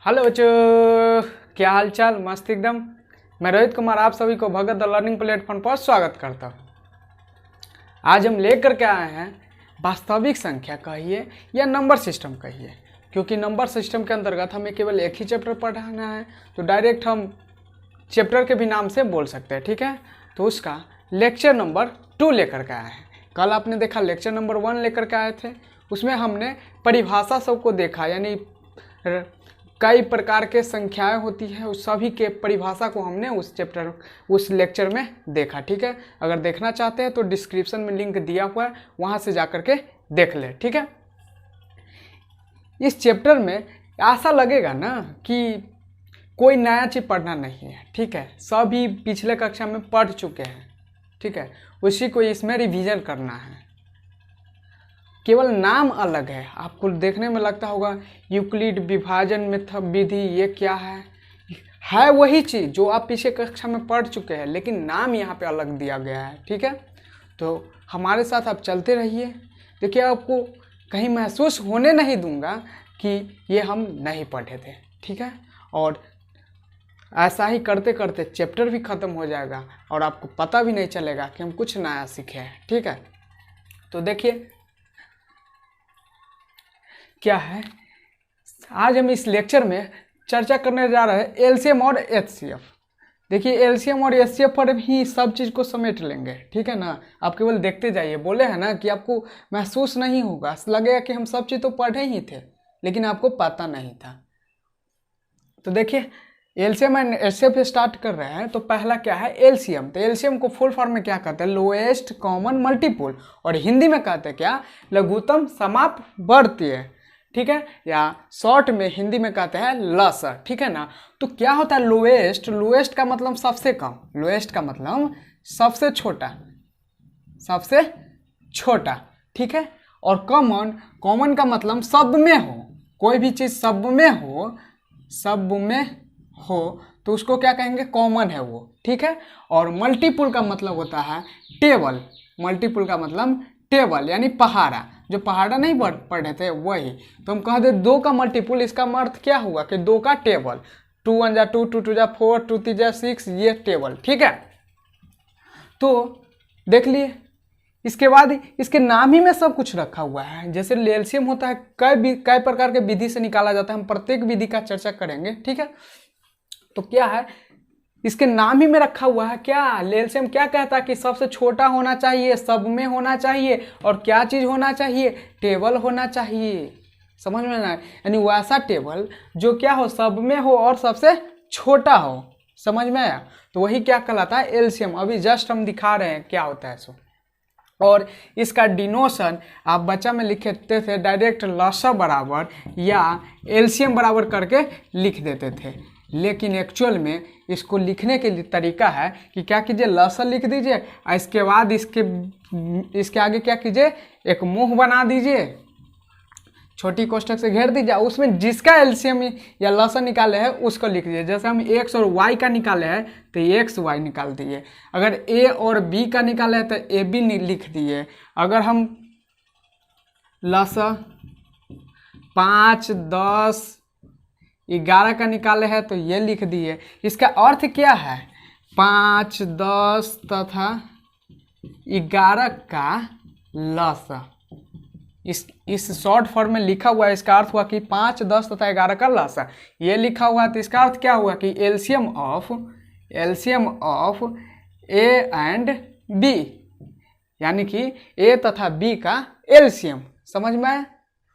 Hello बच्चों, क्या हाल चाल। मस्त एकदम। मैं रोहित कुमार आप सभी को भगत द लर्निंग प्लेटफॉर्म पर स्वागत करता हूँ। आज हम लेकर के आए हैं वास्तविक संख्या कहिए या नंबर सिस्टम कहिए, क्योंकि नंबर सिस्टम के अंतर्गत हमें केवल एक ही चैप्टर पढ़ाना है, तो डायरेक्ट हम चैप्टर के भी नाम से बोल सकते हैं। ठीक है, तो उसका लेक्चर नंबर 2 लेकर के आए हैं। कल आपने देखा लेक्चर नंबर 1 लेकर के आए थे, उसमें हमने परिभाषा सबको देखा, यानी कई प्रकार के संख्याएं होती है उस सभी के परिभाषा को हमने उस लेक्चर में देखा। ठीक है, अगर देखना चाहते हैं तो डिस्क्रिप्शन में लिंक दिया हुआ है, वहां से जाकर के देख ले। ठीक है, इस चैप्टर में ऐसा लगेगा ना कि कोई नया चीज पढ़ना नहीं है। ठीक है, सभी पिछले कक्षा में पढ़ चुके हैं। ठीक है, उसी को इसमें रिवीजन करना है, केवल नाम अलग है। आपको देखने में लगता होगा यूक्लिड विभाजन विधि, ये क्या है वही चीज़ जो आप पिछले कक्षा में पढ़ चुके हैं, लेकिन नाम यहाँ पे अलग दिया गया है। ठीक है, तो हमारे साथ आप चलते रहिए। देखिए, आपको कहीं महसूस होने नहीं दूंगा कि ये हम नहीं पढ़े थे। ठीक है, और ऐसा ही करते करते चैप्टर भी ख़त्म हो जाएगा और आपको पता भी नहीं चलेगा कि हम कुछ नया सीखे हैं। ठीक है, तो देखिए क्या है, आज हम इस लेक्चर में चर्चा करने जा रहे हैं एलसीएम और एचसीएफ। देखिए, एलसीएम और एचसीएफ पर भी सब चीज़ को समेट लेंगे। ठीक है ना, आप केवल देखते जाइए। बोले हैं ना कि आपको महसूस नहीं होगा, लगेगा कि हम सब चीज़ तो पढ़े ही थे, लेकिन आपको पता नहीं था। तो देखिए, एलसीएम एंड एचसीएफ स्टार्ट कर रहे हैं। तो पहला क्या है, एलसीएम। तो एलसीएम को फुल फॉर्म में क्या कहते हैं, लोएस्ट कॉमन मल्टीपल, और हिंदी में कहते हैं क्या, लघुत्तम समापवर्तीय। ठीक है, या शॉर्ट में हिंदी में कहते हैं लसर। ठीक है ना, तो क्या होता है लोएस्ट, लोएस्ट का मतलब सबसे कम, लोएस्ट का मतलब सबसे छोटा, सबसे छोटा। ठीक है, और कॉमन, कॉमन का मतलब सब में हो, कोई भी चीज सब में हो, सब में हो तो उसको क्या कहेंगे, कॉमन है वो। ठीक है, और मल्टीपल का मतलब होता है टेबल, मल्टीपल का मतलब टेबल यानी पहाड़ा, जो पहाड़ा नहीं पढ़े थे वही। तो हम कह दे 2 का मल्टीपल, इसका अर्थ क्या हुआ कि 2 का टेबल, 2 1 जा 2, 2 2 जा 4, 2 3 जा 6, ये टेबल। ठीक है, तो देख लिए। इसके बाद इसके नाम ही में सब कुछ रखा हुआ है। जैसे एलसीएम होता है, कई प्रकार के विधि से निकाला जाता है, हम प्रत्येक विधि का चर्चा करेंगे। ठीक है, तो क्या है, इसके नाम ही में रखा हुआ है क्या, एलसीएम क्या कहता है कि सबसे छोटा होना चाहिए, सब में होना चाहिए, और क्या चीज होना चाहिए, टेबल होना चाहिए। समझ में ना, यानी वैसा टेबल जो क्या हो, सब में हो और सबसे छोटा हो। समझ में आया, तो वही क्या कहलाता है, एलसीएम। अभी जस्ट हम दिखा रहे हैं क्या होता है सो। और इसका डिनोशन आप बच्चा में लिखते थे डायरेक्ट लसा बराबर या एलसीएम बराबर करके लिख देते थे, लेकिन एक्चुअल में इसको लिखने के लिए तरीका है कि क्या कीजिए, लसा लिख दीजिए और इसके बाद इसके आगे क्या कीजिए, एक मुंह बना दीजिए, छोटी कोष्ठक से घेर दीजिए, उसमें जिसका एलसीएम या लसा निकाले है उसको लिख दीजिए। जैसे हम एक्स और वाई का निकाले हैं तो एक्स वाई निकाल दिए, अगर ए और बी का निकाले हैं तो ए बी लिख दिए, अगर हम लसा 5 10 11 का निकाले हैं तो ये लिख दिए। इसका अर्थ क्या है, 5 10 तथा 11 का लसा, इस शॉर्ट फॉर्म में लिखा हुआ है। इसका अर्थ हुआ कि 5 10 तथा 11 का लसा, ये लिखा हुआ है। तो इसका अर्थ क्या हुआ कि LCM of A and B, यानी कि ए तथा बी का एलसीएम। समझ में आया।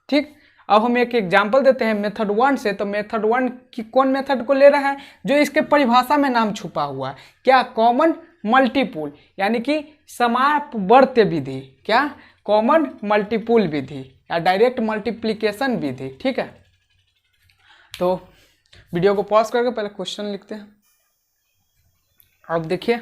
ठीक, अब हम एक एग्जाम्पल देते हैं मेथड 1 से। तो मेथड 1 की कौन मेथड को ले रहा है, जो इसके परिभाषा में नाम छुपा हुआ है, क्या, कॉमन मल्टीपल, यानी कि समापवर्त्य विधि, क्या, कॉमन मल्टीपल विधि या डायरेक्ट मल्टीप्लिकेशन विधि। ठीक है, तो वीडियो को पॉज करके पहले क्वेश्चन लिखते हैं। अब देखिए,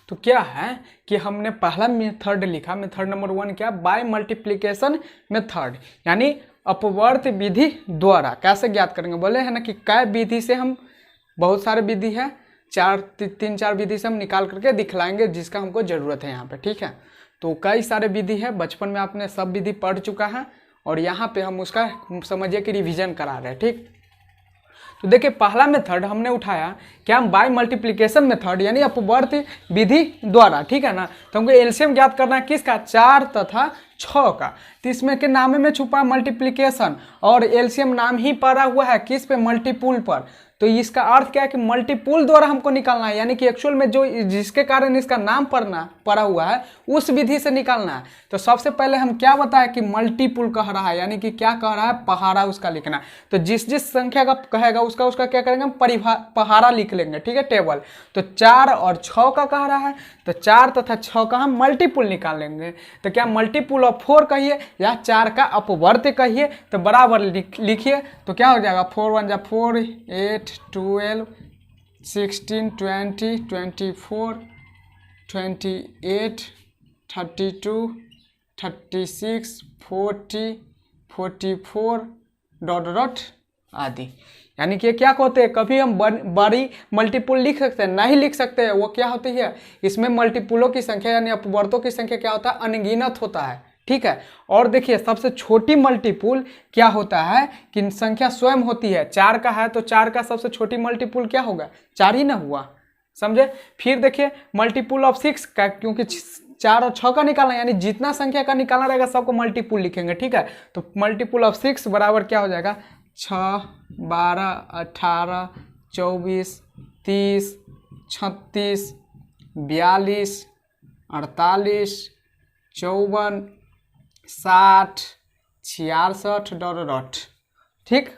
तो क्या है कि हमने पहला मेथड लिखा, मेथड नंबर 1 क्या, बाय मल्टीप्लिकेशन मेथड, यानी अपवर्त्य विधि द्वारा। कैसे ज्ञात करेंगे, बोले है ना कि कै विधि से हम, बहुत सारे विधि है, 3 4 विधि से हम निकाल करके दिखलाएंगे जिसका हमको जरूरत है यहाँ पे। ठीक है, तो कई सारे विधि है, बचपन में आपने सब विधि पढ़ चुका है, और यहाँ पे हम उसका समझिए कि रिवीजन करा रहे हैं। ठीक, तो देखिए पहला मेथड हमने उठाया क्या, हम बाय मल्टीप्लिकेशन मेथड यानी अपवर्ती विधि द्वारा, ठीक है ना। तो हमको एलसीएम ज्ञात करना है किसका, 4 तथा 6 का। तो इसमें के नाम में छुपा मल्टीप्लिकेशन और एलसीएम नाम ही पड़ा हुआ है किस पे, मल्टीपुल पर। तो इसका अर्थ क्या है कि मल्टीपुल द्वारा हमको निकालना है, यानी कि एक्चुअल में जो जिसके कारण इसका नाम पड़ा हुआ है उस विधि से निकालना है। तो सबसे पहले हम क्या बताया कि मल्टीपुल कह रहा है, यानी कि क्या कह रहा है, पहाड़ा उसका लिखना है। तो जिस जिस संख्या का कहेगा उसका क्या करेंगे हम, पहाड़ा लिख लेंगे, ठीक है, टेबल। तो 4 और 6 का कह रहा है, तो 4 तथा 6 का हम मल्टीपुल निकाल लेंगे। तो क्या मल्टीपुल ऑफ 4 कहिए या 4 का अपवर्त्य कहिए, तो बराबर लिखिए। तो क्या हो जाएगा, 4 1 जा 4, 8 12 16 20 24 28 32 36 40 44 डॉट डॉट आदि। यानी कि क्या कहते हैं, कभी हम बड़ी मल्टीपुल लिख सकते हैं, नहीं लिख सकते हैं। वो क्या होती है, इसमें मल्टीपुलों की संख्या यानी अपवर्तों की संख्या क्या होता है, अनगिनत होता है, ठीक है। और देखिए सबसे छोटी मल्टीपुल क्या होता है कि संख्या स्वयं होती है। 4 का है तो 4 का सबसे छोटी मल्टीपुल क्या होगा, 4 ही ना हुआ, समझे। फिर देखिए मल्टीपुल ऑफ 6 का, क्योंकि 4 और 6 का निकालना यानी जितना संख्या का निकालना रहेगा सबको मल्टीपुल लिखेंगे, ठीक है। तो मल्टीपुल ऑफ 6 बराबर क्या हो जाएगा, 6 12 18 24 30 36 42 48 54 60 66 डॉट डॉट, ठीक।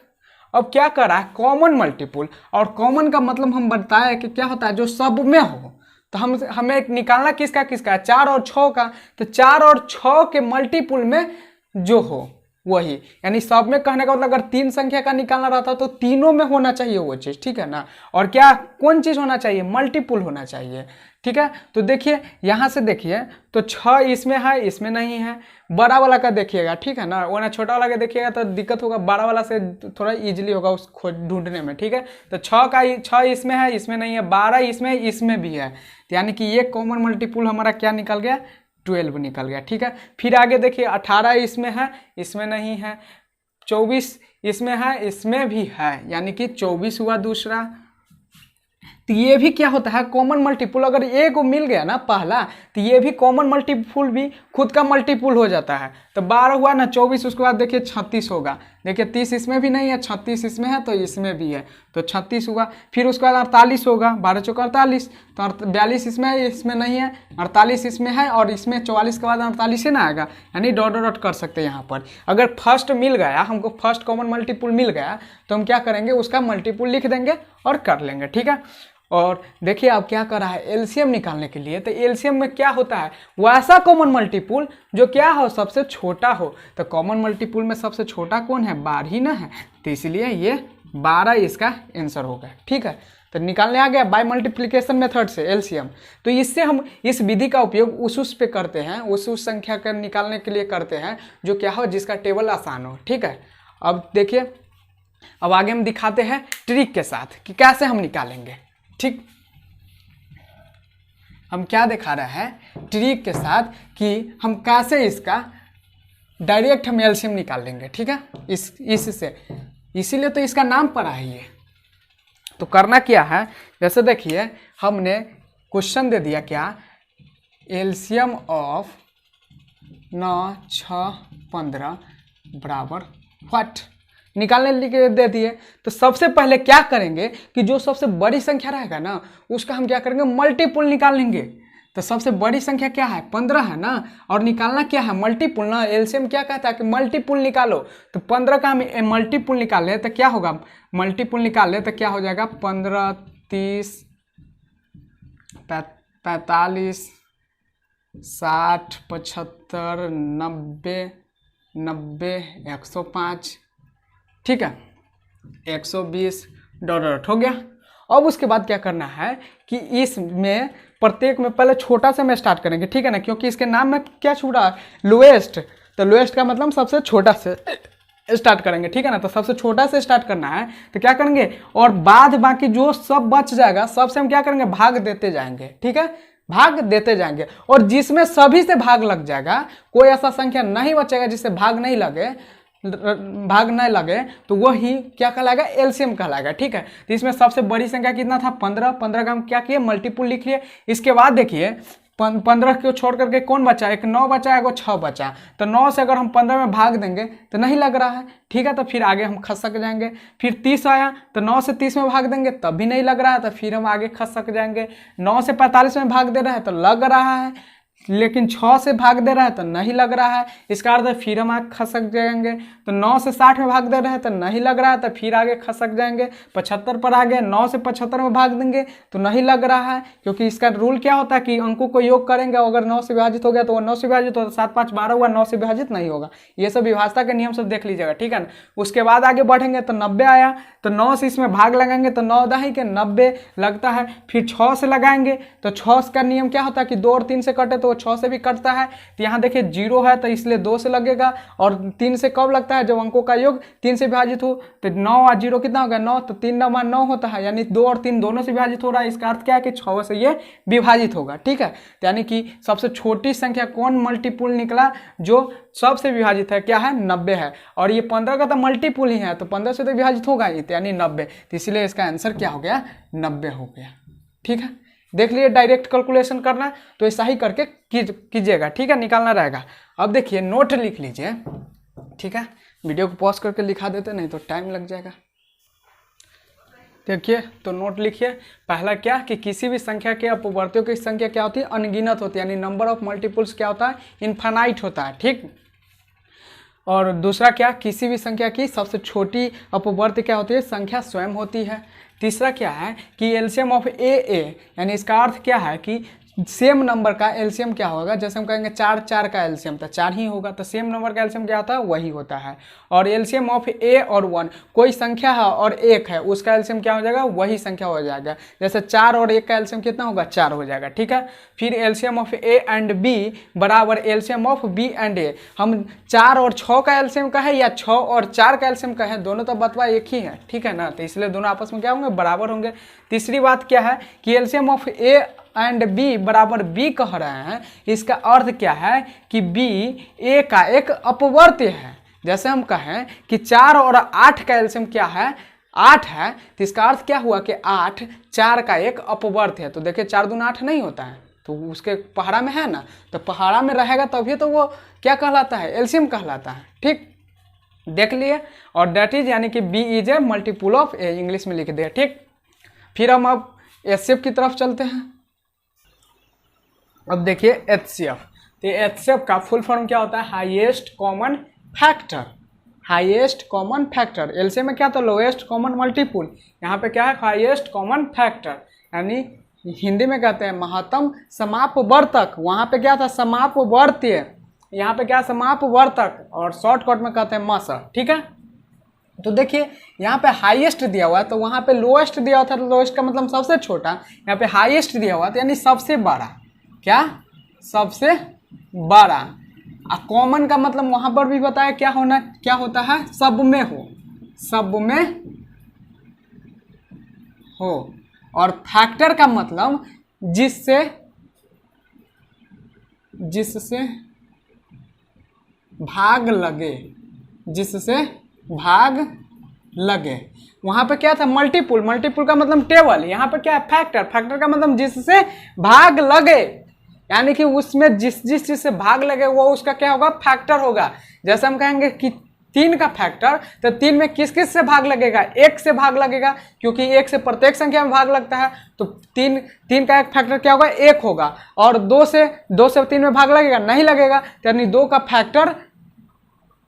अब क्या कर रहा है, कॉमन मल्टीपुल। और कॉमन का मतलब हम बताया कि क्या होता है, जो सब में हो। तो हमें निकालना किसका किसका, 4 और 6 का। तो 4 और 6 के मल्टीपुल में जो हो वही, यानी सब में कहने का मतलब अगर 3 संख्या का निकालना रहता तो तीनों में होना चाहिए वो चीज़, ठीक है ना। और क्या कौन चीज़ होना चाहिए, मल्टीपुल होना चाहिए, ठीक है। तो देखिए यहाँ से देखिए, तो 6 इसमें है, इसमें नहीं है। बड़ा वाला का देखिएगा, ठीक है ना, वरना छोटा वाला का देखिएगा तो दिक्कत होगा, बड़ा वाला से थोड़ा इजीली होगा उसको ढूंढने में, ठीक है। तो 6 इसमें है, इसमें नहीं है। 12 इसमें, इसमें भी है। यानी कि ये कॉमन मल्टीपुल हमारा क्या निकल गया, 12 निकल गया, ठीक है। फिर आगे देखिए 18 इसमें है, इसमें नहीं है। 24 इसमें है, इसमें भी है, यानी कि 24 हुआ दूसरा। तो ये भी क्या होता है, कॉमन मल्टीपुल। अगर ए को मिल गया ना पहला, तो ये भी कॉमन मल्टीपुल भी खुद का मल्टीपुल हो जाता है। तो 12 हुआ ना, 24, उसके बाद देखिए 36 होगा। देखिए 30 इसमें भी नहीं है, 36 इसमें है तो इसमें भी है, तो 36 हुआ। फिर उसके बाद 48 होगा, 12 चौका 48, तो 42 इसमें है, इसमें नहीं है। 48 इसमें है और इसमें 44 के बाद 48 ही ना आएगा, यानी डॉट डॉट कर सकते हैं यहाँ पर। अगर फर्स्ट मिल गया हमको, फर्स्ट कॉमन मल्टीपुल मिल गया, तो हम क्या करेंगे, उसका मल्टीपुल लिख देंगे और कर लेंगे, ठीक है। और देखिए अब क्या कर रहा है, एलसीएम निकालने के लिए। तो एलसीएम में क्या होता है, वैसा कॉमन मल्टीपुल जो क्या हो, सबसे छोटा हो। तो कॉमन मल्टीपुल में सबसे छोटा कौन है, 12 ही ना है, तो इसलिए ये 12 इसका आंसर होगा, ठीक है। तो निकालने आ गया बाय मल्टीप्लिकेशन मेथड से एलसीएम। तो इससे हम इस विधि का उपयोग उस पे करते हैं, उस संख्या का निकालने के लिए करते हैं जो क्या हो, जिसका टेबल आसान हो, ठीक है। अब देखिए, अब आगे हम दिखाते हैं ट्रिक के साथ कि कैसे हम निकालेंगे, ठीक। हम क्या दिखा रहे हैं ट्रिक के साथ कि हम कैसे इसका डायरेक्ट हम एलसीएम निकाल लेंगे, ठीक है। इससे इसीलिए तो इसका नाम पड़ा है ये। तो करना क्या है, जैसे देखिए हमने क्वेश्चन दे दिया क्या, एलसीएम ऑफ 9 6 15 बराबर व्हाट, निकालने के दे दिए। तो सबसे पहले क्या करेंगे कि जो सबसे बड़ी संख्या रहेगा ना, उसका हम क्या करेंगे, मल्टीपुल निकाल लेंगे। तो सबसे बड़ी संख्या क्या है, 15 है ना, और निकालना क्या है, मल्टीपुल ना। एलसीएम क्या कहता है कि मल्टीपुल निकालो। तो 15 का हम मल्टीपुल निकाल ले तो क्या होगा, मल्टीपुल निकाल ले तो क्या हो जाएगा, 15 30 45 60 75 90 90 105, ठीक है, 120 डॉट हो गया। अब उसके बाद क्या करना है कि इसमें प्रत्येक में पहले छोटा से में स्टार्ट करेंगे, ठीक है ना, क्योंकि इसके नाम में क्या छूटा है, लोएस्ट। तो लोएस्ट का मतलब सबसे छोटा से स्टार्ट करेंगे, ठीक है ना। तो सबसे छोटा से स्टार्ट करना है, तो क्या करेंगे, और बाद बाकी जो सब बच जाएगा सबसे हम क्या करेंगे, भाग देते जाएंगे, ठीक है, भाग देते जाएंगे। और जिसमें सभी से भाग लग जाएगा, कोई ऐसा संख्या नहीं बचेगा जिससे भाग नहीं लगे, भाग न लगे तो वही क्या कहलाएगा, एलसीएम कहलाएगा। ठीक है, तो इसमें सबसे बड़ी संख्या कितना था, 15। 15 का हम क्या किए, मल्टीपुल लिख लिए। इसके बाद देखिए 15 को छोड़ करके कौन बचा, एक 9 बचा, एक 6 बचा। तो 9 से अगर हम 15 में भाग देंगे तो नहीं लग रहा है। ठीक है, तो फिर आगे हम खसक जाएंगे। फिर 30 आया तो 9 से 30 में भाग देंगे तब भी नहीं लग रहा है, तो फिर हम आगे खसक जाएंगे। 9 से 45 में भाग दे रहा है तो लग रहा है, लेकिन 6 से भाग दे रहा है तो नहीं लग रहा है। इसका अर्थ है फिर हम आगे खसक जाएंगे। तो 9 से 60 में भाग दे रहे हैं तो नहीं लग रहा है, तो फिर आगे खसक जाएंगे। 75 पर आ गए, 9 से 75 में भाग देंगे तो नहीं लग रहा है, क्योंकि इसका रूल क्या होता है कि अंकों को योग करेंगे, अगर 9 से विभाजित हो गया तो वो 9 से विभाजित होगा, 7 5 12 हुआ, 9 से विभाजित नहीं होगा। ये सब विभाजता के नियम सब देख लीजिएगा। ठीक है ना। उसके बाद आगे बढ़ेंगे तो 90 आया, तो 9 से इसमें भाग लगाएंगे तो 9 दही के 90 लगता है। फिर 6 से लगाएंगे तो 6 का नियम क्या होता है कि 2 और 3 से कटे तो वो 6 से भी कटता है। तो यहाँ देखिए 0 है तो इसलिए 2 से लगेगा, और 3 से कब लगता है, जब अंकों का योग 3 से विभाजित हो। तो 9 और 0 कितना होगा, 9। तो 3 9 9 होता है, यानी 2 और 3 दोनों से विभाजित हो रहा है। इसका अर्थ क्या है कि 6 से ये विभाजित होगा। ठीक है, तो यानी कि सबसे छोटी संख्या कौन मल्टीपुल निकला, जो सबसे विभाजित है, क्या है, 90 है। और ये 15 का तो मल्टीपुल ही है, तो 15 से तो विभाजित होगा ही, तो यानी 90। तो इसलिए इसका आंसर क्या हो गया, 90 हो गया। ठीक है, देख लिए, डायरेक्ट कैलकुलेशन करना है तो ऐसा ही करके कीजिएगा। ठीक है, निकालना रहेगा। अब देखिए नोट लिख लीजिए। ठीक है, वीडियो को पॉज करके लिखा देते, नहीं तो टाइम लग जाएगा। देखिए, तो नोट लिखिए। पहला क्या कि किसी भी संख्या के अपवर्तियों की संख्या क्या होती है, अनगिनत होती है, यानी नंबर ऑफ मल्टीपल्स क्या होता है, इनफाइनाइट होता है। ठीक। और दूसरा क्या, किसी भी संख्या की सबसे छोटी अपवर्त्य क्या होती है, संख्या स्वयं होती है। तीसरा क्या है कि एलसीएम ऑफ ए, यानी इसका अर्थ क्या है कि सेम नंबर का एलसीएम क्या होगा, जैसे हम कहेंगे 4 4 का एलसीएम तो 4 ही होगा, तो सेम नंबर का एलसीएम क्या होता है, वही होता है। और एलसीएम ऑफ ए और 1, कोई संख्या है और 1 है, उसका एलसीएम क्या हो जाएगा, वही संख्या हो जाएगा। जैसे 4 और 1 का एलसीएम कितना होगा, 4 हो जाएगा। ठीक है, फिर LCM of A and B बराबर LCM of B and A. हम 4 और 6 का एलसीएम का है या 6 और 4 का एलसीएम का है, दोनों तो बतवा एक ही है। ठीक है ना, तो इसलिए दोनों आपस में क्या होंगे, बराबर होंगे। तीसरी बात क्या है कि LCM of A and B बराबर बी कह रहे हैं, इसका अर्थ क्या है कि बी ए का एक अपवर्त्य है। जैसे हम कहें कि 4 और 8 का एलसीएम क्या है, 8 है, तो इसका अर्थ क्या हुआ कि 8 4 का एक अपवर्त्य है। तो देखिए 4 दूना 8 नहीं होता है, तो उसके पहाड़ा में है ना, तो पहाड़ा में रहेगा तभी तो वो क्या कहलाता है, एलसीएम कहलाता है। ठीक, देख लिए। और दैट इज यानी कि B is a multiple of A, English में लिख दिया। ठीक, फिर हम अब एचसीएफ की तरफ चलते हैं। अब देखिए एचसीएफ, तो एचसीएफ का फुल फॉर्म क्या होता है, highest common factor. Highest common factor, LCM में क्या था, लोएस्ट कॉमन मल्टीपुल, यहाँ पे क्या है, हाईएस्ट कॉमन फैक्टर, यानी हिंदी में कहते हैं महत्तम समापवर्तक। वहाँ पे क्या था, समापवर्त्य, यहाँ पे क्या, समापवर्तक, और शॉर्टकट में कहते हैं मस। ठीक है, तो देखिए यहाँ पे हाईएस्ट दिया हुआ है, तो वहाँ पे लोएस्ट दिया हुआ था, तो लोएस्ट का मतलब सबसे छोटा, यहाँ पे हाईएस्ट दिया हुआ था यानी सबसे बड़ा। क्या, सबसे बड़ा। कॉमन का मतलब वहाँ पर भी बताया क्या होना, क्या होता है, सब में हो, सब में हो। और फैक्टर का मतलब जिससे भाग लगे, जिससे भाग लगे। वहां पे क्या था, मल्टीपुल, मल्टीपुल का मतलब टेबल, यहाँ पे क्या है, फैक्टर, फैक्टर का मतलब जिससे भाग लगे, यानी कि उसमें जिस चीज से भाग लगे वो उसका क्या होगा, फैक्टर होगा। जैसे हम कहेंगे कि 3 का फैक्टर, तो 3 में किस किस से भाग लगेगा, 1 से भाग लगेगा, क्योंकि 1 से प्रत्येक संख्या में भाग लगता है, तो 3 का एक फैक्टर क्या होगा, 1 होगा। और 2 से 3 में भाग लगेगा, नहीं लगेगा, यानी 2 का फैक्टर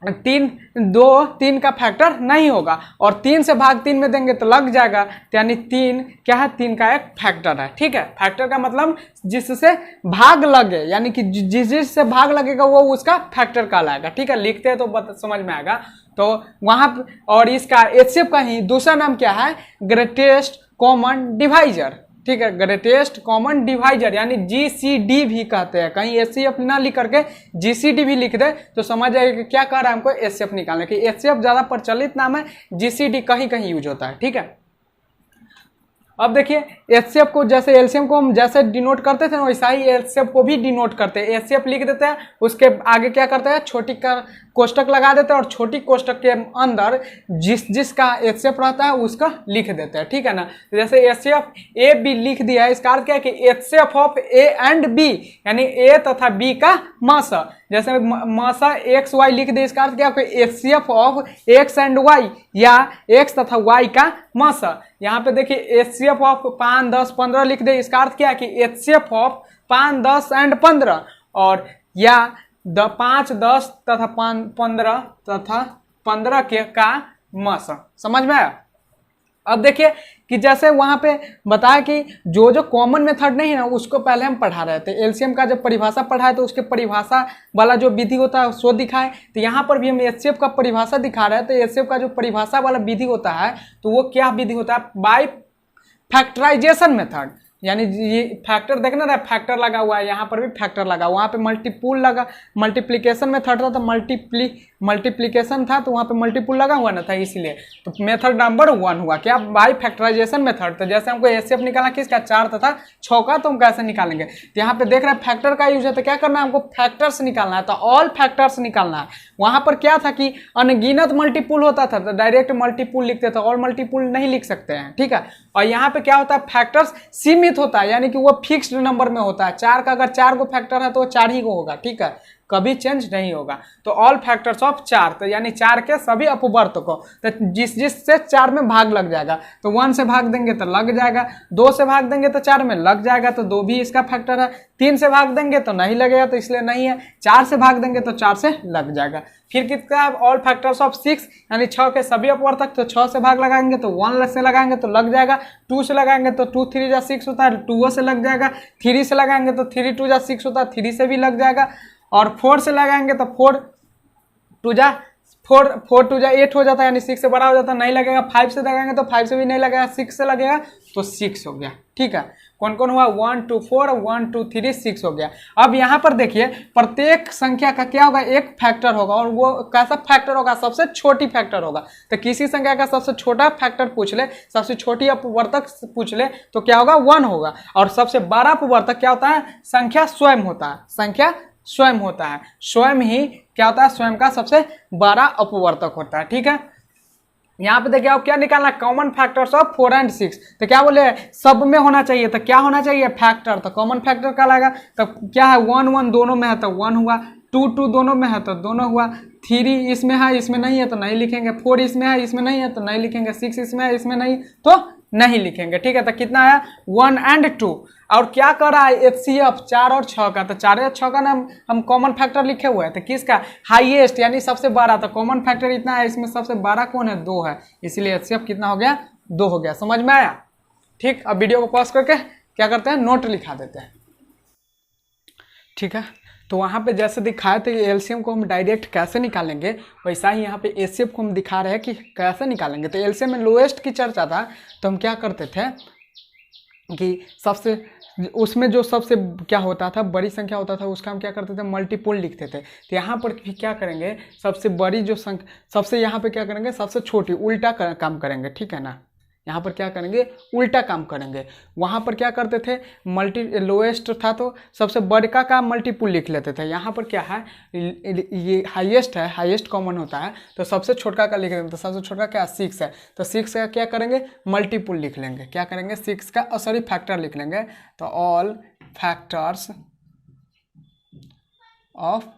3 का फैक्टर नहीं होगा। और 3 से भाग 3 में देंगे तो लग जाएगा, यानी 3 क्या है, 3 का एक फैक्टर है। ठीक है, फैक्टर का मतलब जिससे भाग लगे, यानी कि जिससे भाग लगेगा वो उसका फैक्टर कहलाएगा। ठीक है, लिखते हैं तो समझ में आएगा। तो वहाँ और इसका एचसीएफ का ही दूसरा नाम क्या है, ग्रेटेस्ट कॉमन डिवाइजर। ठीक है, ग्रेटेस्ट कॉमन डिवाइजर यानी जीसीडी भी कहते हैं। कहीं एचसीएफ ना लिख करके जीसीडी भी लिख दे तो समझ जाएगा कि क्या कह रहा है हमको, एचसीएफ निकालने की। एचसीएफ ज्यादा प्रचलित नाम है, जीसीडी कहीं कहीं यूज होता है। ठीक है, अब देखिए एचसीएफ को, जैसे एलसीएम को हम जैसे डिनोट करते थे वैसा ही एचसीएफ को भी डिनोट करते हैं। एचसीएफ लिख देते हैं, उसके आगे क्या करते हैं, छोटी कोष्टक लगा देते हैं और छोटी कोष्टक के अंदर जिसका एचसीएफ रहता है उसका लिख देते हैं, ठीक है ना। तो जैसे एचसीएफ ए बी लिख दिया है, इसका अर्थ क्या है कि HCF of A and B, यानी ए तथा बी का मासा। जैसे मासा एक्स वाई लिख दिया, इसका अर्थ क्या है कि HCF of X and Y, या एक्स तथा वाई का मासा। यहाँ पे देखिए एचसीएफ ऑफ 5, 10, 15 लिख दे, इसका अर्थ क्या है कि एचसीएफ ऑफ 5, 10 एंड 15, और या 5, 10 तथा 15 तथा 15 के का मासा। समझ में आया। अब देखिए कि जैसे वहां पे बताया कि जो कॉमन मेथड नहीं है ना, उसको पहले हम पढ़ा रहे थे। एलसीएम का जब परिभाषा पढ़ा है तो उसके परिभाषा वाला जो विधि होता है सो दिखाए, तो यहाँ पर भी हम एचसीएफ का परिभाषा दिखा रहे हैं। तो एचसीएफ का जो परिभाषा वाला विधि होता है तो वो क्या विधि होता है, बाय फैक्टराइजेशन मेथड। यानी ये फैक्टर देखना था, फैक्टर लगा हुआ है, यहाँ पर भी फैक्टर लगा, वहाँ पे मल्टीपुल लगा, मल्टीप्लिकेशन मेथड था तो मल्टीप्लिकेशन था तो वहाँ पे मल्टीपुल लगा हुआ ना था, इसलिए तो मेथड नंबर 1 हुआ क्या, बाय फैक्टराइजेशन मेथड। तो जैसे हमको एचसीएफ निकालना किसका, 4 तथा 6 का, तो हम कैसे निकालेंगे। तो यहाँ पे देख रहे हैं फैक्टर का यूज है, तो क्या करना है हमको, फैक्टर्स निकालना है, तो ऑल फैक्टर्स निकालना है। वहाँ पर क्या था कि अनगिनत मल्टीपुल होता था तो डायरेक्ट मल्टीपुल लिखते थे, और मल्टीपुल नहीं लिख सकते हैं, ठीक है। और यहाँ पे क्या होता है, फैक्टर्स सीमित होता है, यानी कि वो फिक्स्ड नंबर में होता है। 4 का अगर 4 को फैक्टर है तो वो 4 ही को होगा, ठीक है, कभी चेंज नहीं होगा। तो ऑल फैक्टर्स ऑफ 4, तो यानी 4 के सभी अपवर्त को, तो जिससे 4 में भाग लग जाएगा, तो 1 से भाग देंगे तो लग जाएगा, 2 से भाग देंगे तो 4 में लग जाएगा, तो 2 भी इसका फैक्टर है। 3 से भाग देंगे तो नहीं लगेगा, तो इसलिए नहीं है। 4 से भाग देंगे तो 4 से लग जाएगा। फिर कितना, ऑल फैक्टर्स ऑफ 6, यानी 6 के सभी अपवर्तक, तो 6 से भाग लगाएंगे तो 1 से लगाएंगे तो लग जाएगा। 2 से लगाएंगे तो 2 3 जा 6 होता है, 2 से लग जाएगा। 3 से लगाएंगे तो 3 2 जा 6 होता है, 3 से भी लग जाएगा। और 4 से लगाएंगे तो 4 2 जा 8 हो जाता है, यानी 6 से बड़ा हो जाता है, नहीं लगेगा। 5 से लगाएंगे तो 5 से भी नहीं लगेगा, 6 से लगेगा तो 6 हो गया, ठीक है। कौन कौन हुआ, 1 2 4 1 2 3 6 हो गया। अब यहाँ पर देखिए प्रत्येक संख्या का क्या होगा, एक फैक्टर होगा, और वो कैसा फैक्टर होगा, सबसे छोटी फैक्टर होगा। तो किसी संख्या का सबसे छोटा फैक्टर पूछ ले, सबसे छोटी अपवर्तक पूछ ले तो क्या होगा, 1 होगा। और सबसे बड़ा अपवर्तक क्या होता है, संख्या स्वयं होता है, संख्या स्वयं होता है, स्वयं ही क्या होता है, स्वयं का सबसे बड़ा अपवर्तक होता है, ठीक है। यहाँ पे देखिए आप क्या निकालना, कॉमन फैक्टर्स ऑफ 4 एंड 6, तो क्या बोले सब में होना चाहिए, तो क्या होना चाहिए, फैक्टर, तो कॉमन फैक्टर क्या लगा, तो क्या है, 1 1 दोनों में है तो 1 हुआ, 2 2 दोनों में है तो दोनों हुआ, 3 इसमें है इसमें नहीं है तो नहीं लिखेंगे, 4 इसमें है इसमें नहीं है तो नहीं लिखेंगे, 6 इसमें है इसमें नहीं तो नहीं लिखेंगे, ठीक है। तो कितना है, 1 एंड 2। और क्या कर रहा है एचसीएफ, 4 और 6 का, तो 4 और 6 का नाम हम कॉमन फैक्टर लिखे हुए हैं, तो किसका, हाईएस्ट यानी सबसे बड़ा, तो कॉमन फैक्टर इतना है, इसमें सबसे बड़ा कौन है, 2 है, इसीलिए एचसीएफ कितना हो गया, 2 हो गया। समझ में आया, ठीक। अब वीडियो को पॉज करके क्या करते हैं, नोट लिखा देते हैं, ठीक है। तो वहाँ पे जैसे दिखाया था एलसीएम को हम डायरेक्ट कैसे निकालेंगे, वैसा ही यहाँ पे एचसीएफ को हम दिखा रहे हैं कि कैसे निकालेंगे। तो एलसीएम में लोएस्ट की चर्चा था, तो हम क्या करते थे कि सबसे उसमें जो सबसे क्या होता था, बड़ी संख्या होता था, उसका हम क्या करते थे, मल्टीपुल लिखते थे। तो यहाँ पर भी क्या करेंगे, सबसे बड़ी जो संख्या, सबसे यहाँ पे क्या करेंगे, सबसे छोटी, उल्टा काम करेंगे, ठीक है ना। यहाँ पर क्या करेंगे, उल्टा काम करेंगे। वहाँ पर क्या करते थे, लोएस्ट था तो सबसे बड़का का मल्टीपुल लिख लेते थे। यहाँ पर क्या है, ये हाईएस्ट है, हाईएस्ट कॉमन होता है, तो सबसे छोटा का लिख देंगे, तो सबसे छोटा क्या 6 है, तो 6 का क्या करेंगे, मल्टीपुल लिख लेंगे, क्या करेंगे, 6 का सॉरी फैक्टर लिख लेंगे। तो ऑल फैक्टर्स ऑफ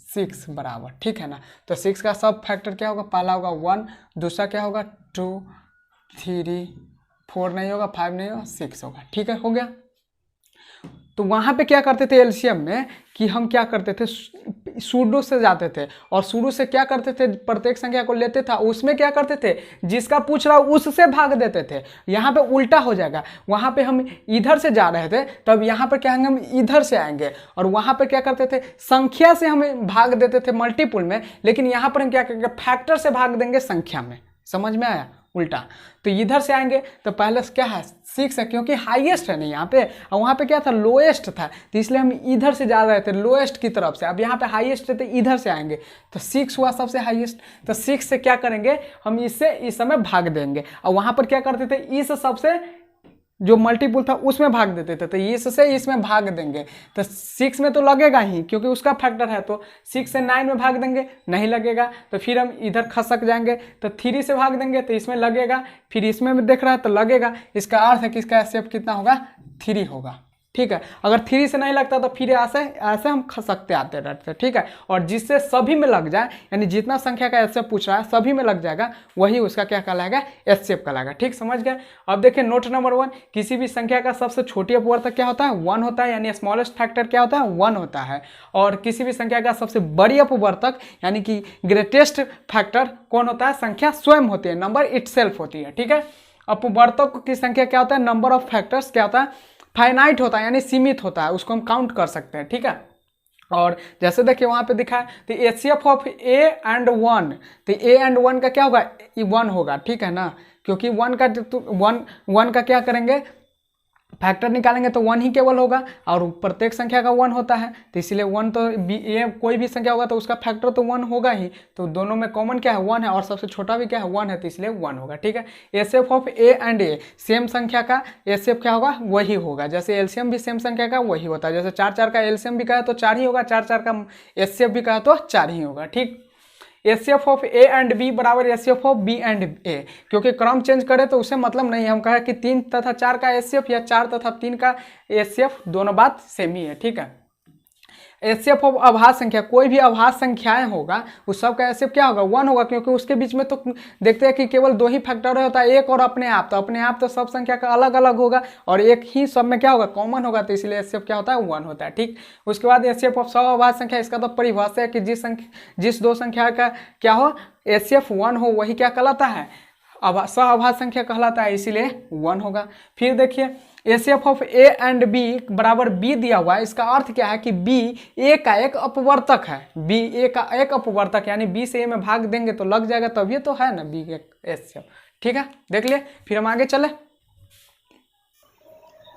6 बराबर, ठीक है ना। तो 6 का सब फैक्टर क्या होगा, पहला होगा 1, दूसरा क्या होगा 2 3 4 नहीं होगा, 5 नहीं होगा, 6 होगा, ठीक है, हो गया। तो वहाँ पे क्या करते थे एलसीएम में कि हम क्या करते थे, सूडो से जाते थे, और सूडो से क्या करते थे, प्रत्येक संख्या को लेते था, उसमें क्या करते थे, जिसका पूछ रहा उससे भाग देते थे। यहाँ पे उल्टा हो जाएगा, वहाँ पे हम इधर से जा रहे थे, तब यहाँ पर क्या आएंगे, हम इधर से आएंगे, और वहाँ पर क्या करते थे, संख्या से हमें भाग देते थे मल्टीपुल में, लेकिन यहाँ पर हम क्या करेंगे, फैक्टर से भाग देंगे संख्या में। समझ में आया, उल्टा। तो इधर से आएंगे तो पहले क्या है, 6 है, क्योंकि हाईएस्ट है नहीं यहाँ पे, और वहाँ पे क्या था, लोएस्ट था, तो इसलिए हम इधर से जा रहे थे लोएस्ट की तरफ से। अब यहाँ पे हाईएस्ट है तो इधर से आएंगे, तो 6 हुआ सबसे हाईएस्ट, तो 6 से क्या करेंगे, हम इससे इस समय भाग देंगे। और वहाँ पर क्या करते थे, इस सबसे जो मल्टीपुल था उसमें भाग देते थे, तो इससे इसमें भाग देंगे तो 6 में तो लगेगा ही क्योंकि उसका फैक्टर है, तो 6 से 9 में भाग देंगे नहीं लगेगा, तो फिर हम इधर खसक जाएंगे तो 3 से भाग देंगे तो इसमें लगेगा, फिर इसमें भी देख रहा है तो लगेगा। इसका अर्थ है कि इसका एचसीएफ कितना होगा, 3 होगा। ठीक है, अगर 3 से नहीं लगता तो फिर ऐसे ऐसे हम खसकते आते रहते हैं। ठीक है, और जिससे सभी में लग जाए, यानी जितना संख्या का एचसीएफ पूछ रहा है सभी में लग जाएगा, वही उसका क्या कहलाएगा, एचसीएफ कहलाएगा। ठीक, समझ गए। अब देखिए नोट नंबर 1, किसी भी संख्या का सबसे छोटी अपवर्तक क्या होता है, 1 होता है, यानी स्मॉलेस्ट फैक्टर क्या होता है, 1 होता है। और किसी भी संख्या का सबसे बड़ी अपवर्तक यानी कि ग्रेटेस्ट फैक्टर कौन होता है, संख्या स्वयं होती है, नंबर इटसेल्फ होती है। ठीक है, अपवर्तक की संख्या क्या होता है, नंबर ऑफ फैक्टर्स क्या होता है, फाइनाइट होता है, यानी सीमित होता है, उसको हम काउंट कर सकते हैं। ठीक है, और जैसे देखिए वहां पे दिखा है तो एचसीएफ ऑफ ए एंड 1, तो ए एंड 1 का क्या होगा, 1 होगा। ठीक है ना, क्योंकि 1 का क्या करेंगे, फैक्टर निकालेंगे तो 1 ही केवल होगा, और प्रत्येक संख्या का 1 होता है, तो इसलिए 1 तो ये कोई भी संख्या होगा तो उसका फैक्टर तो 1 होगा ही, तो दोनों में कॉमन क्या है, 1 है, और सबसे छोटा भी क्या है, 1 है, तो इसलिए 1 होगा। ठीक है, HCF of A and A, same संख्या का एचसीएफ क्या होगा, वही होगा। जैसे एलसीएम भी सेम संख्या का वही होता है, जैसे 4 का एलसीएम भी कहा तो 4 ही होगा, 4 का एचसीएफ भी कहा तो 4 ही होगा। ठीक, HCF of A and B बराबर HCF of B and A, क्योंकि क्रम चेंज करें तो उसे मतलब नहीं है, हम कहें कि 3 तथा 4 का एचसीएफ या 4 तथा 3 का एचसीएफ, दोनों बात सेम ही है। ठीक है, एचसीएफ ऑफ अभाज्य संख्या, कोई भी अभाज्य संख्याएं होगा उस सब का एचसीएफ क्या होगा, 1 होगा, क्योंकि उसके बीच में तो देखते हैं कि केवल 2 ही फैक्टर होता है, एक और अपने आप, तो अपने आप तो सब संख्या का अलग अलग होगा, और एक ही सब में क्या होगा, कॉमन होगा, तो इसलिए एचसीएफ क्या होता है, 1 होता है। ठीक, उसके बाद एचसीएफ ऑफ अभाज्य संख्या, इसका तो परिभाषा है कि जिस 2 संख्या का क्या हो, एचसीएफ 1 हो, वही क्या कहलाता है, अभाज्य संख्या कहलाता है, इसीलिए 1 होगा। फिर देखिए HCF of A and B बराबर बी दिया हुआ है, इसका अर्थ क्या है कि बी ए का एक अपवर्तक है, बी ए का एक अपवर्तक, यानी बी से ए में भाग देंगे तो लग जाएगा, तब ये तो है ना बी के एचसीएफ। ठीक है, देख लिए। फिर हम आगे चले।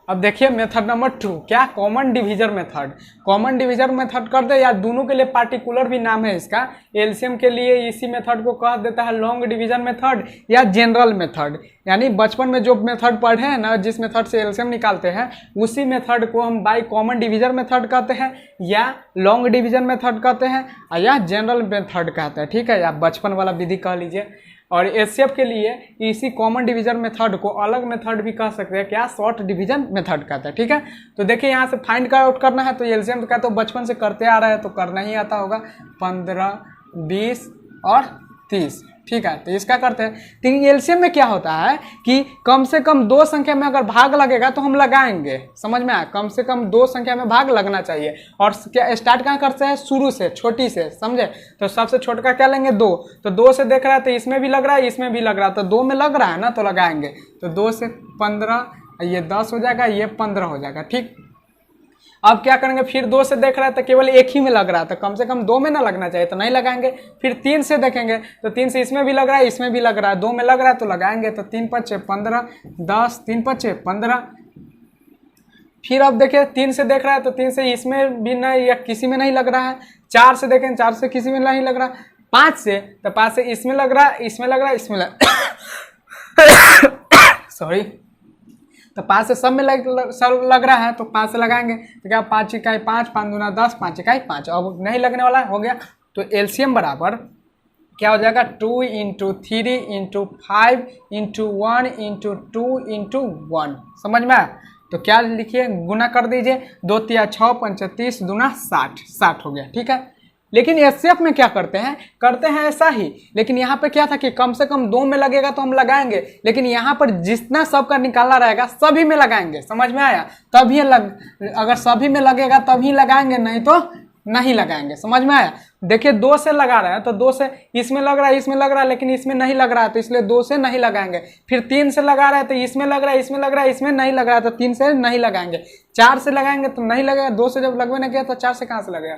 अब देखिए मेथड नंबर 2, क्या, common divisor method. Common divisor method कर दे, या दोनों के लिए पार्टिकुलर भी नाम है इसका। एलसीएम के लिए इसी मेथड को कह देता है लॉन्ग डिवीजन मेथड या जनरल मेथड, यानी बचपन में जो मेथड पढ़े हैं ना, जिस मेथड से एलसीएम निकालते हैं उसी मेथड को हम बाय कॉमन डिवीजर मेथड कहते हैं, या लॉन्ग डिवीजन मेथड कहते हैं, या जनरल मेथड कहते हैं। ठीक है, या बचपन वाला विधि कह लीजिए। और एचसीएफ के लिए इसी कॉमन डिवीजन मेथड को अलग मेथड भी कह सकते हैं, क्या, शॉर्ट डिवीजन मेथड कहते हैं। ठीक है, तो देखिए यहाँ से फाइंड आउट करना है, तो एलसीएम का तो बचपन से करते आ रहा है तो करना ही आता होगा, 15, 20 और 30। ठीक है, तो इसका करते हैं। तो एलसीएम में क्या होता है कि कम से कम 2 संख्या में अगर भाग लगेगा तो हम लगाएंगे, समझ में आया, कम से कम 2 संख्या में भाग लगना चाहिए। और क्या स्टार्ट कहाँ करते हैं, शुरू से, छोटी से, समझे। तो सबसे छोटा का क्या लेंगे, 2, तो 2 से देख रहा है तो इसमें भी लग रहा है, इसमें भी लग रहा है, तो 2 में लग रहा है ना, तो लगाएंगे। तो 2 से 15, ये 10 हो जाएगा, ये 15 हो जाएगा। ठीक, अब क्या करेंगे, फिर 2 से देख रहा है तो केवल एक ही में लग रहा है, तो कम से कम 2 में ना लगना चाहिए, तो नहीं लगाएंगे। फिर 3 से देखेंगे तो 3 से इसमें भी लग रहा है, इसमें भी लग रहा है, 2 में लग रहा है तो लगाएंगे, तो 3 5 15, 10, 3 5 15। फिर अब देखिए 3 से देख रहा है तो 3 से इसमें भी नहीं, या किसी में नहीं लग रहा है। 4 से देखें, 4 से किसी में नहीं लग रहा। 5 से, तो 5 से इसमें लग रहा है, इसमें लग रहा है, इसमें सॉरी, तो 5 से सब में लग रहा है, तो 5 से लगाएंगे, तो क्या, 5 इकाई 5, 5 दूना 10, 5 इकाई 5। अब नहीं लगने वाला हो गया, तो एलसीएम बराबर क्या हो जाएगा, 2 × 3 × 5 × 1 × 2 × 1। समझ में आया, तो क्या लिखिए, गुना कर दीजिए, 2 3 6 5 30 दूना 60, 60 हो गया। ठीक है, लेकिन एचसीएफ में क्या करते हैं ऐसा ही, लेकिन यहाँ पे क्या था कि कम से कम 2 में लगेगा तो हम लगाएंगे, लेकिन यहाँ पर जितना सबका निकालना रहेगा सभी में लगाएंगे। समझ में आया, तभी अगर सभी में लगेगा तभी लगाएंगे, नहीं तो नहीं लगाएंगे। समझ में आया। देखिए 2 से लगा रहे हैं तो 2 से इसमें लग रहा है, इसमें लग रहा है, लेकिन इसमें नहीं लग रहा है, तो इसलिए 2 से नहीं लगाएंगे। फिर 3 से लगा रहे हैं तो इसमें लग रहा है, इसमें लग रहा है, इसमें नहीं लग रहा है, तो 3 से नहीं लगाएंगे। 4 से लगाएंगे तो नहीं लगेगा, 2 से जब लगवाने गया तो 4 से कहाँ से लगेगा।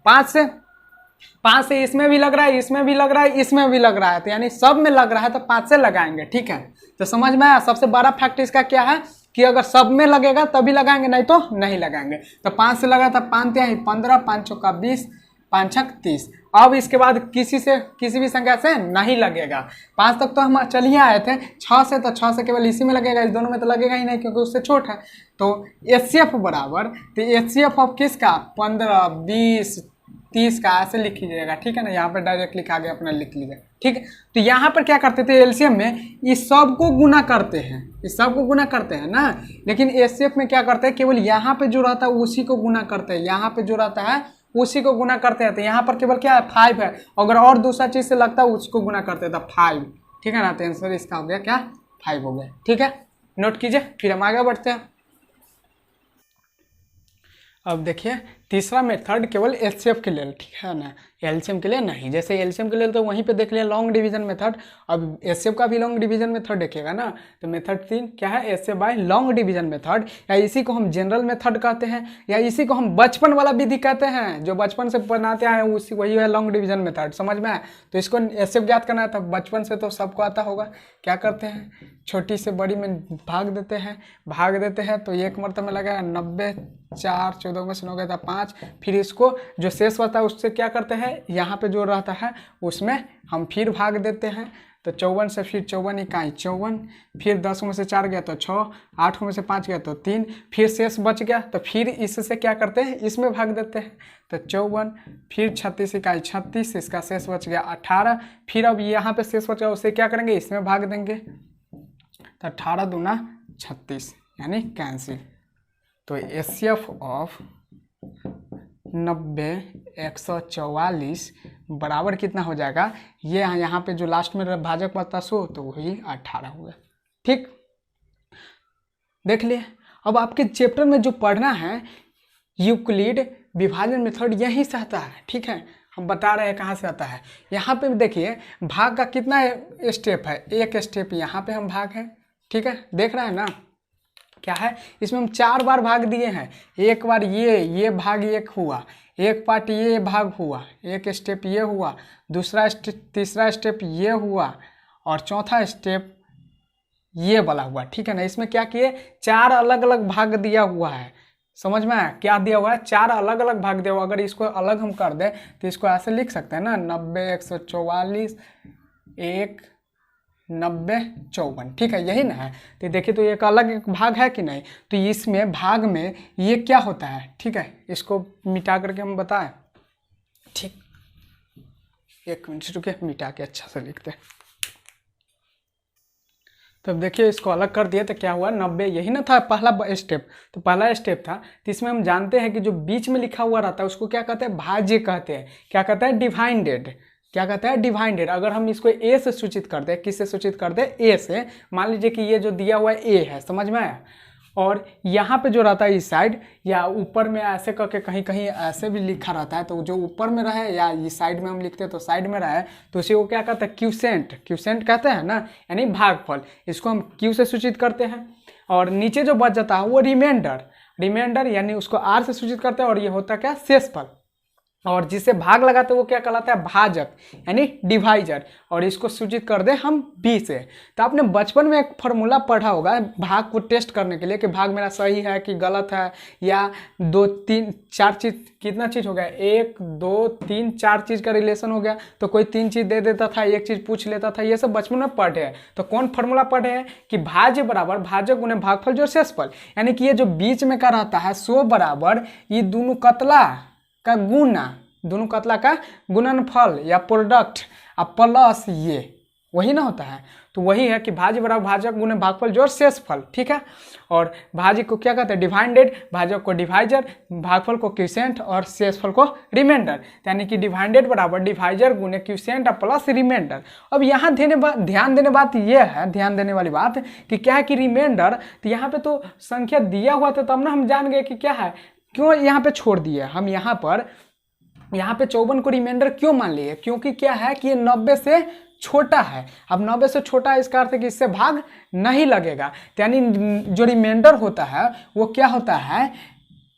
5 से इसमें भी लग रहा है, इसमें भी लग रहा है, इसमें भी लग रहा है, तो यानी सब में लग रहा है, तो 5 से लगाएंगे। ठीक है, तो समझ में आया। सबसे बड़ा फैक्ट इसका क्या है कि अगर सब में लगेगा तभी लगाएंगे, नहीं तो नहीं लगाएंगे। तो 5 से लगा था 5 3 15, 5 चौका 20, 5 छक 30। अब इसके बाद किसी भी संख्या से नहीं लगेगा। 5 तक तो हम चल ही आए थे, 6 से तो 6 से केवल इसी में लगेगा, इस दोनों में तो लगेगा ही नहीं क्योंकि उससे छोटा है। तो HCF बराबर, तो HCF ऑफ किसका 15 20 30 का ऐसे लिख लीजिएगा, ठीक है ना। यहाँ पर डायरेक्ट लिखा गया, अपना लिख लीजिएगा, ठीक है। तो यहाँ पर क्या करते थे एलसीएम में, इस सब को गुना करते हैं, इस सब को गुना करते हैं ना। लेकिन एचसीएफ में क्या करते हैं, केवल यहाँ पे जो रहता है उसी को गुना करते हैं, यहाँ पे जो रहता है उसी को गुना करते हैं। तो यहाँ पर केवल क्या है 5 है, अगर और दूसरा चीज से लगता है उसको गुना करते हैं तो 5, ठीक है ना। तो आंसर इसका हो गया क्या 5 हो गया, ठीक है। नोट कीजिए, फिर हम आगे बढ़ते हैं। अब देखिए तीसरा मेथड केवल एचसीएफ के लिए, ठीक है ना, एलसीएम के लिए नहीं। जैसे एलसीएम के लिए तो वहीं पे देख लिया लॉन्ग डिवीजन मेथड, अब एचसीएफ का भी लॉन्ग डिवीजन मेथड देखिएगा ना। तो मेथड 3 क्या है, HCF by long division method, या इसी को हम जनरल मेथड कहते हैं, या इसी को हम बचपन वाला विधि कहते हैं, जो बचपन से बनाते हैं उसी वही है लॉन्ग डिवीजन मेथड, समझ में आए। तो इसको एचसीएफ ज्ञात करना है, तो बचपन से तो सबको आता होगा। क्या करते हैं, छोटी से बड़ी में भाग देते हैं, तो एक मरतबे में लगा 90, 4 14 में से 9 गया 5, फिर इसको जो शेष बचता है उससे क्या करते हैं, यहाँ पे जो रहता है उसमें हम फिर भाग देते हैं। तो 54 से फिर 54 इकाई 54, फिर 10 में से 4 गया तो 6, 8 में से 5 गया तो 3, फिर शेष बच गया तो फिर इससे क्या करते हैं, इसमें भाग देते हैं। तो 54, फिर 36 इकाई 36, इसका शेष बच गया 18, फिर अब यहाँ पे शेष बच गया उससे क्या करेंगे, इसमें भाग देंगे। तो 18 दूना 36 यानी कैंसिल। तो एचसीएफ ऑफ 90 144 बराबर कितना हो जाएगा, ये यहाँ पे जो लास्ट में भाजक बचता 100, तो वही 18 होगा, ठीक। देख लिए। अब आपके चैप्टर में जो पढ़ना है यूक्लिड विभाजन मेथड यहीं से आता है, ठीक है। हम बता रहे हैं कहाँ से आता है। यहाँ पे देखिए भाग का कितना स्टेप है, एक स्टेप यहाँ पे हम भाग है, ठीक है। देख रहे हैं ना क्या है, इसमें हम 4 बार भाग दिए हैं। एक बार ये भाग एक हुआ, एक पार्ट ये भाग हुआ, एक स्टेप ये हुआ, दूसरा स्टेप, तीसरा स्टेप ये हुआ, और चौथा स्टेप ये वाला हुआ, ठीक है ना। इसमें क्या किए, 4 अलग अलग भाग दिया हुआ है, समझ में आया क्या दिया हुआ है, 4 अलग अलग भाग दिया हुआ। अगर इसको अलग हम कर दें तो इसको ऐसे लिख सकते हैं ना, 90 144 1 90 54, ठीक है, यही ना है। तो देखिए तो एक अलग एक भाग है कि नहीं, तो इसमें भाग में ये क्या होता है, ठीक है। इसको मिटा करके हम बताएं, ठीक। एक मिनट रुके, मिटा के अच्छा से लिखते हैं। तो अब देखिए इसको अलग कर दिए तो क्या हुआ, 90 यही ना था पहला स्टेप, तो पहला स्टेप था। तो इसमें हम जानते हैं कि जो बीच में लिखा हुआ रहता है उसको क्या कहते हैं, भाज्य कहते हैं। क्या कहता है, डिवाइडेड। क्या कहता है, डिवाइडेड। अगर हम इसको ए से सूचित कर दे, किससे सूचित कर दे, ए से। मान लीजिए कि ये जो दिया हुआ है ए है, समझ में आया। और यहाँ पे जो रहता है इस साइड या ऊपर में ऐसे करके कहीं कहीं ऐसे भी लिखा रहता है, तो जो ऊपर में रहे या इस साइड में हम लिखते हैं तो साइड में रहे, तो उसी को क्या कहते हैं, क्यूसेंट। क्यूसेंट कहते हैं ना, यानी भागफल। इसको हम क्यू से सूचित करते हैं। और नीचे जो बच जाता है वो रिमाइंडर यानी उसको आर से सूचित करते हैं, और ये होता है क्या, शेषफल। और जिससे भाग लगाते हैं वो क्या कहलाता है, भाजक यानी डिवाइजर। और इसको सूचित कर दे हम बी से। तो आपने बचपन में एक फार्मूला पढ़ा होगा भाग को टेस्ट करने के लिए कि भाग मेरा सही है कि गलत है, या 2 3 4 चीज़, कितना चीज़ हो गया, 1 2 3 4 चीज़ का रिलेशन हो गया, तो कोई 3 चीज़ दे देता था, एक चीज़ पूछ लेता था। ये सब बचपन में पढ़े हैं। तो कौन फार्मूला पढ़े हैं कि भाज्य बराबर भाजक गुने भागफल जोड़ शेषफल, यानी कि ये जो बीच में का रहता है 100 बराबर ये दोनों कतला का गुना, दोनों कतला का गुणनफल या प्रोडक्ट अब प्लस ये वही ना होता है। तो वही है कि भाज्य बराबर भाजक गुने भागफल जोड़ शेषफल, ठीक है। और भाज्य को क्या कहते हैं, डिवाइडेड, भाजक को डिवाइजर, भागफल को क्यूसेंट और शेषफल को रिमाइंडर। यानी कि डिवाइडेड बराबर डिवाइजर गुने क्यूसेंट और प्लस रिमाइंडर। अब यहाँ ध्यान देने बात ये है, ध्यान देने वाली बात कि क्या है कि रिमाइंडर, तो यहाँ पे तो संख्या दिया हुआ था, तब ना हम जान गए कि क्या है, क्यों यहाँ पे छोड़ दिए हम। यहाँ पे 54 को रिमाइंडर क्यों मान लिए, क्योंकि क्या है कि ये 90 से छोटा है। अब 90 से छोटा है इसका अर्थ है कि इससे भाग नहीं लगेगा। यानी जो रिमाइंडर होता है वो क्या होता है,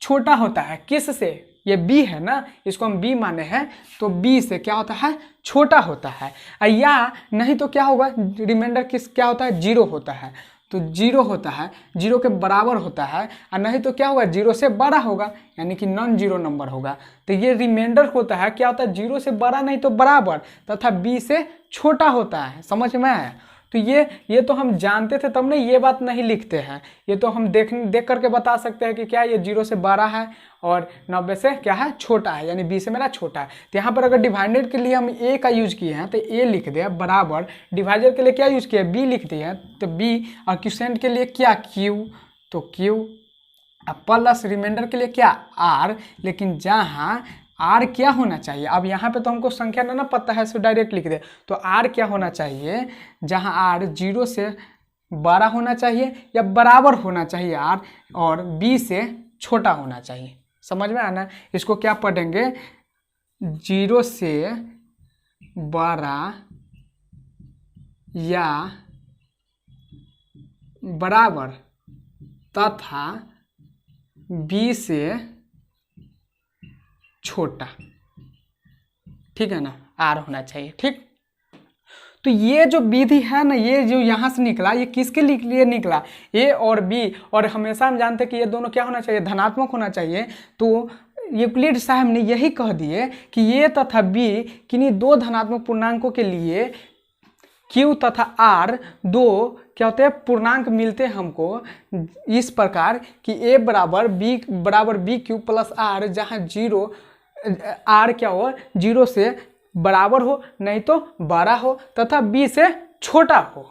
छोटा होता है। किस से, ये b है ना, इसको हम b माने हैं, तो b से क्या होता है, छोटा होता है। या नहीं तो क्या होगा, रिमाइंडर क्या होता है, 0 होता है। तो 0 होता है, 0 के बराबर होता है, और नहीं तो क्या होगा 0 से बड़ा होगा, यानी कि नॉन जीरो नंबर होगा। तो ये रिमाइंडर होता है, क्या होता है 0 से बड़ा नहीं तो बराबर तथा b से छोटा होता है। समझ में आया? तो ये तो हम जानते थे, तब नहीं ये बात नहीं लिखते हैं, ये तो हम देख करके बता सकते हैं कि क्या ये 0 से बड़ा है और 90 से क्या है छोटा है, यानी b से मेरा छोटा है। तो यहाँ पर अगर डिवाइडेड के लिए हम a का यूज किए हैं तो a लिख दिया बराबर, डिवाइडर के लिए क्या यूज किया b लिख दिया तो b, और क्वोशिएंट के लिए क्या q तो q, प्लस रिमाइंडर के लिए क्या r, लेकिन जहाँ आर क्या होना चाहिए, अब यहाँ पे तो हमको संख्या ना पता है, सो डायरेक्ट लिख दे। तो आर क्या होना चाहिए, जहाँ आर 0 से बड़ा होना चाहिए या बराबर होना चाहिए आर, और बी से छोटा होना चाहिए। समझ में आना? इसको क्या पढ़ेंगे, 0 से बड़ा या बराबर तथा बी से छोटा, ठीक है ना, आर होना चाहिए। ठीक, तो ये जो विधि है ना, ये जो यहाँ से निकला, ये किसके लिए निकला, ए और बी, और हमेशा हम जानते हैं कि ये दोनों क्या होना चाहिए, धनात्मक होना चाहिए। तो यूक्लिड साहब ने यही कह दिए कि ये तथा बी किन्हीं दो धनात्मक पूर्णांकों के लिए Q तथा R दो क्या होते हैं पूर्णांक मिलते हैं हमको इस प्रकार कि A बराबर बी क्यू प्लस R, जहाँ 0 R क्या हो 0 से बराबर हो नहीं तो बड़ा हो तथा B से छोटा हो।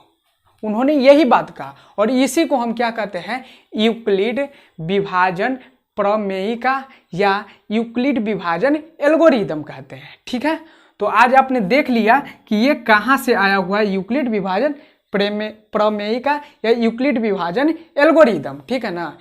उन्होंने यही बात कहा, और इसी को हम क्या कहते हैं, यूक्लिड विभाजन प्रमेयिका या यूक्लिड विभाजन एल्गोरिदम कहते हैं। ठीक है, तो आज आपने देख लिया कि ये कहाँ से आया हुआ है, यूक्लिड विभाजन प्रमेयिका या यूक्लिड विभाजन एल्गोरिदम। ठीक है ना,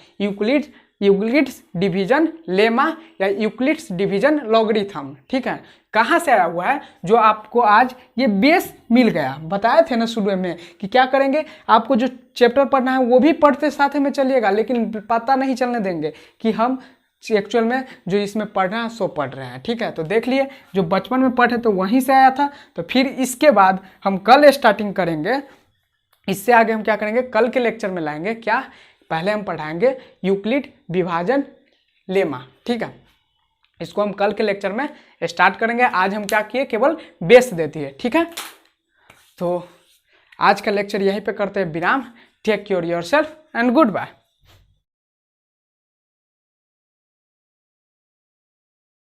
यूक्लिड्स डिवीजन लेमा या यूक्लिड्स डिवीजन लॉगरिथम। ठीक है, कहाँ से आया हुआ है, जो आपको आज ये बेस मिल गया। बताए थे ना शुरू में कि क्या करेंगे, आपको जो चैप्टर पढ़ना है वो भी पढ़ते साथ में चलिएगा, लेकिन पता नहीं चलने देंगे कि हम एक्चुअल में जो इसमें पढ़ना है सो पढ़ रहे हैं। ठीक है, तो देख लिए जो बचपन में पढ़े तो वहीं से आया था। तो फिर इसके बाद हम कल स्टार्टिंग करेंगे, इससे आगे हम क्या करेंगे, कल के लेक्चर में लाएंगे क्या, पहले हम पढ़ाएंगे यूक्लिड विभाजन लेमा। ठीक है, इसको हम कल के लेक्चर में स्टार्ट करेंगे। आज हम क्या किए, केवल बेस देती है। ठीक है, तो आज का लेक्चर यहीं पे करते हैं विराम। Take care yourself and good bye.